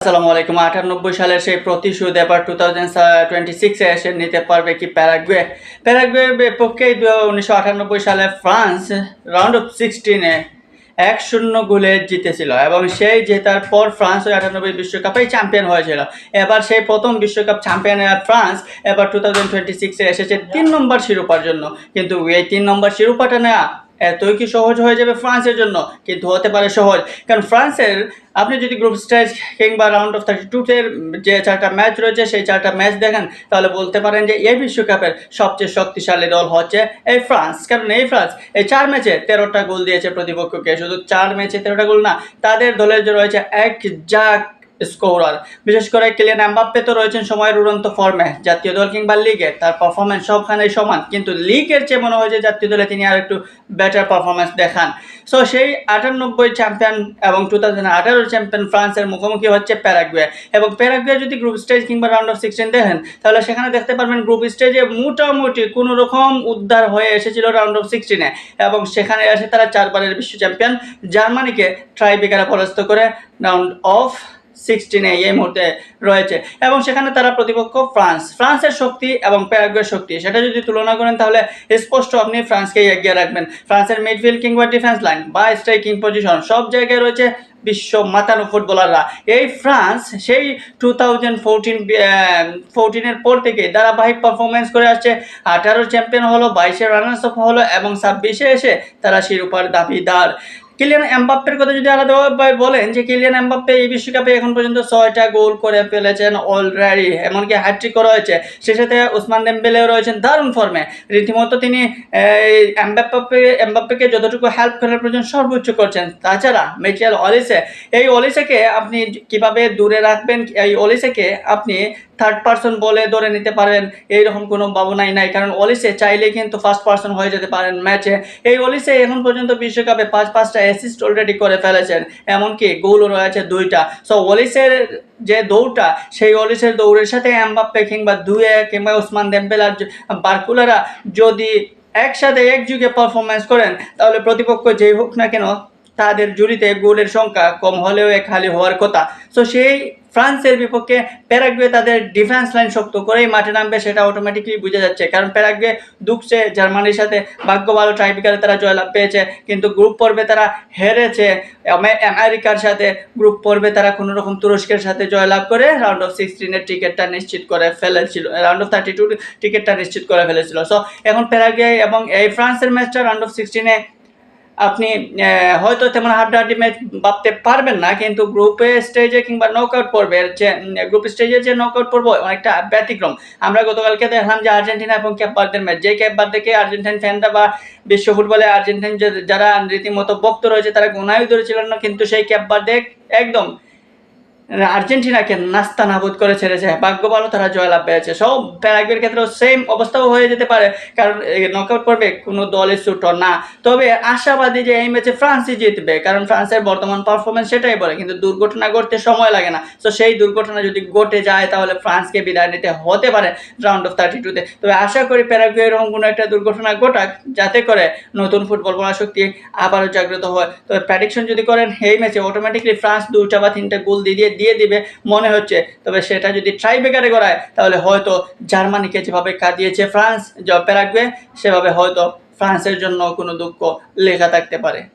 আসসালামু আলাইকুম। 98 সালের সেই প্রতিশোধ এবার 2026 এ এসে নিতে পারবে কি প্যারাগুয়ে? প্যারাগুয়ের বিপক্ষে 1998 সালে ফ্রান্স রাউন্ড অফ 16 এ 1-0 গোলে জিতেছিল এবং সেই জেতার পর ফ্রান্স ওই 98 বিশ্বকাপেই চ্যাম্পিয়ন হয়েছিল। এবার সেই প্রথম বিশ্বকাপ চ্যাম্পিয়ন ফ্রান্স এবার 2026 এ এসেছে 3 নম্বর শিরোপার জন্য। কিন্তু এই 3 নম্বর শিরোপাটা নেওয়া এতই কি সহজ হয়ে যাবে ফ্রান্সের জন্য? কিন্তু হতে পারে সহজ, কারণ ফ্রান্সের আপনি যদি গ্রুপ স্টেজ কিংবা রাউন্ড অফ 32 এর যে 4টা ম্যাচ রয়েছে সেই 4টা ম্যাচ দেখেন, তাহলে বলতে পারেন যে এই বিশ্বকাপের সবচেয়ে শক্তিশালী দল হচ্ছে এই ফ্রান্স। কারণ এই ফ্রান্স এই 4 ম্যাচে 13টা গোল দিয়েছে প্রতিপক্ষকে। শুধু 4 ম্যাচে 13টা গোল না, তাদের দলের যে রয়েছে একঝাঁক স্কোরার, বিশেষ করে কিলিয়ান এমবাপ্পে তো রয়েছেন সময়ের উড়ন্ত ফর্মে। জাতীয় দল কিংবা লিগে তার পারফরমেন্স সবখানেই সমান, কিন্তু লিগের চেয়ে মনে হয় যে জাতীয় দলে তিনি আর একটু বেটার পারফরমেন্স দেখান। সো সেই 98 চ্যাম্পিয়ন এবং 2018 চ্যাম্পিয়ন ফ্রান্সের মুখোমুখি হচ্ছে প্যারাগুয়ে। এবং প্যারাগুয়ে যদি গ্রুপ স্টেজ কিংবা রাউন্ড অফ 16 দেখেন, তাহলে সেখানে দেখতে পারবেন গ্রুপ স্টেজে মোটামুটি কোনো রকম উদ্ধার হয়ে এসেছিল রাউন্ড অফ 16 এবং সেখানে এসে তারা 4 বারের বিশ্ব চ্যাম্পিয়ন জার্মানিকে ট্রাইব্রেকারে পরাস্ত করে রাউন্ড অফ 16 এই মুহূর্তে রয়েছে। এবং সেখানে তারা প্রতিপক্ষ ফ্রান্সের শক্তি এবং প্যারাগুয়ের শক্তি সেটা যদি তুলনা করেন, তাহলে স্পষ্ট আপনি ফ্রান্সকেই এগিয়ে রাখবেন। ফ্রান্সের মিডফিল্ড কিংবা ডিফেন্স লাইন বা স্ট্রাইকিং পজিশন সব জায়গায় রয়েছে বিশ্ব মাতানো ফুটবলাররা। এই ফ্রান্স সেই 2014 পর থেকে ধারাবাহিক পারফরমেন্স করে আসছে। 18 চ্যাম্পিয়ন হলো, 22 রানার্স আপ হলো এবং 26 এসে তারা শিরোপার দাবিদার। কিলিয়ান এমবাপ্পের কথা যদি আলাদাভাবে বলেন, যে কিলিয়ান এমবাপ্পে এই বিশ্বকাপে এখন পর্যন্ত 6টা গোল করে ফেলেছেন অলরেডি, এমনকি হ্যাটট্রিক করা হয়েছে। সে সাথে ওসমান দেমবেলেও রয়েছেন দারুণ ফর্মে। রীতিমতো তিনি এমবাপ্পেকে যতটুকু হেল্প করার প্রয়োজন সর্বোচ্চ করছেন। তাছাড়া মিচেল অলিসে, এই অলিসেকে আপনি কিভাবে দূরে রাখবেন, এই অলিসেকে আপনি থার্ড পার্সন বলে ধরে নিতে পারেন এইরকম কোনো ভাবনাই নাই, কারণ অলিসে চাইলে কিন্তু ফার্স্ট পার্সন হয়ে যেতে পারেন ম্যাচে। এই অলিসে এখন পর্যন্ত বিশ্বকাপে 5টা অ্যাসিস্ট অলরেডি করে ফেলেছেন, এমনকি গোলও রয়েছে 2টা। সো অলিসের যে দৌড়টা, সেই অলিসের দৌড়ের সাথে এমবাপ্পে কিংবা দুয়ে কিংবা ওসমান দেমবেলে আর বার্কুলারা যদি একসাথে একযুগে পারফরমেন্স করেন, তাহলে প্রতিপক্ষ যেই হোক না কেন তাদের জুড়িতে গোলের সংখ্যা কম হলেও খালি হওয়ার কথা। সো সেই ফ্রান্সের বিপক্ষে প্যারাগুয়ে তাদের ডিফেন্স লাইন শক্ত করেই মাঠে নামবে, সেটা অটোমেটিকলি বোঝা যাচ্ছে। কারণ প্যারাগুয়ে দুঃখছে জার্মানির সাথে, ভাগ্য ভালো ট্রাইব্রেকারে তারা জয়লাভ পেয়েছে, কিন্তু গ্রুপ পর্বে তারা হেরেছে আমেরিকার সাথে। গ্রুপ পর্বে তারা কোনো রকম তুরস্কের সাথে জয়লাভ করে রাউন্ড অফ 16 টিকিটটা নিশ্চিত করে ফেলেছিল, রাউন্ড অফ 32 টিকিটটা নিশ্চিত করে ফেলেছিল। সো এখন প্যারাগুয়ে এবং এই ফ্রান্সের ম্যাচটা রাউন্ড অফ 16 আপনি হয়তো তেমন হাড্ডাহাড্ডি ম্যাচ ভাবতে পারবেন না, কিন্তু গ্রুপে স্টেজে কিংবা নকআউট পর্বের যে গ্রুপ স্টেজের যে নকআউট পর্ব অনেকটা ব্যতিক্রম। আমরা গতকালকে দেখলাম যে আর্জেন্টিনা এবং ক্যাপ ভার্দের ম্যাচ, যে ক্যাপ ভার্দেকে আর্জেন্টাইন ফ্যানরা বা বিশ্ব ফুটবলে আর্জেন্টাইন যারা রীতিমতো ভক্ত রয়েছে তারা গোনায় ধরেছিলেন না, কিন্তু সেই ক্যাপ ভার্দে একদম আর্জেন্টিনাকে নাস্তা নাবুদ করে ছেড়েছে। ভাগ্য ভালো তারা জয়লাভ পেয়েছে। সব প্যারাগুয়ের ক্ষেত্রেও সেম অবস্থাও হয়ে যেতে পারে, কারণ নকআউট পর্বে কোনো দলের ছুটো না। তবে আশাবাদী যে এই ম্যাচে ফ্রান্সই জিতবে, কারণ ফ্রান্সের বর্তমান পারফরমেন্স সেটাই বলে। কিন্তু দুর্ঘটনা ঘটতে সময় লাগে না, তো সেই দুর্ঘটনা যদি ঘটে যায় তাহলে ফ্রান্সকে বিদায় নিতে হতে পারে রাউন্ড অফ 32-তে। তবে আশা করি প্যারাগুয়ে এরকম কোনো একটা দুর্ঘটনা ঘটাক, যাতে করে নতুন ফুটবল বলার শক্তি আবারও জাগ্রত হয়। তবে প্রেডিকশন যদি করেন, এই ম্যাচে অটোমেটিকলি ফ্রান্স 2টা বা 3টা গোল দিয়ে দিবে মনে হচ্ছে। তবে সেটা যদি ট্রাইব্রেকারে করায়, তাহলে হয়তো জার্মানিকে যেভাবে কাঁদিয়েছে প্যারাগুয়ে, সেভাবে হয়তো ফ্রান্সের জন্য কোনো দুঃখ লেখা থাকতে পারে।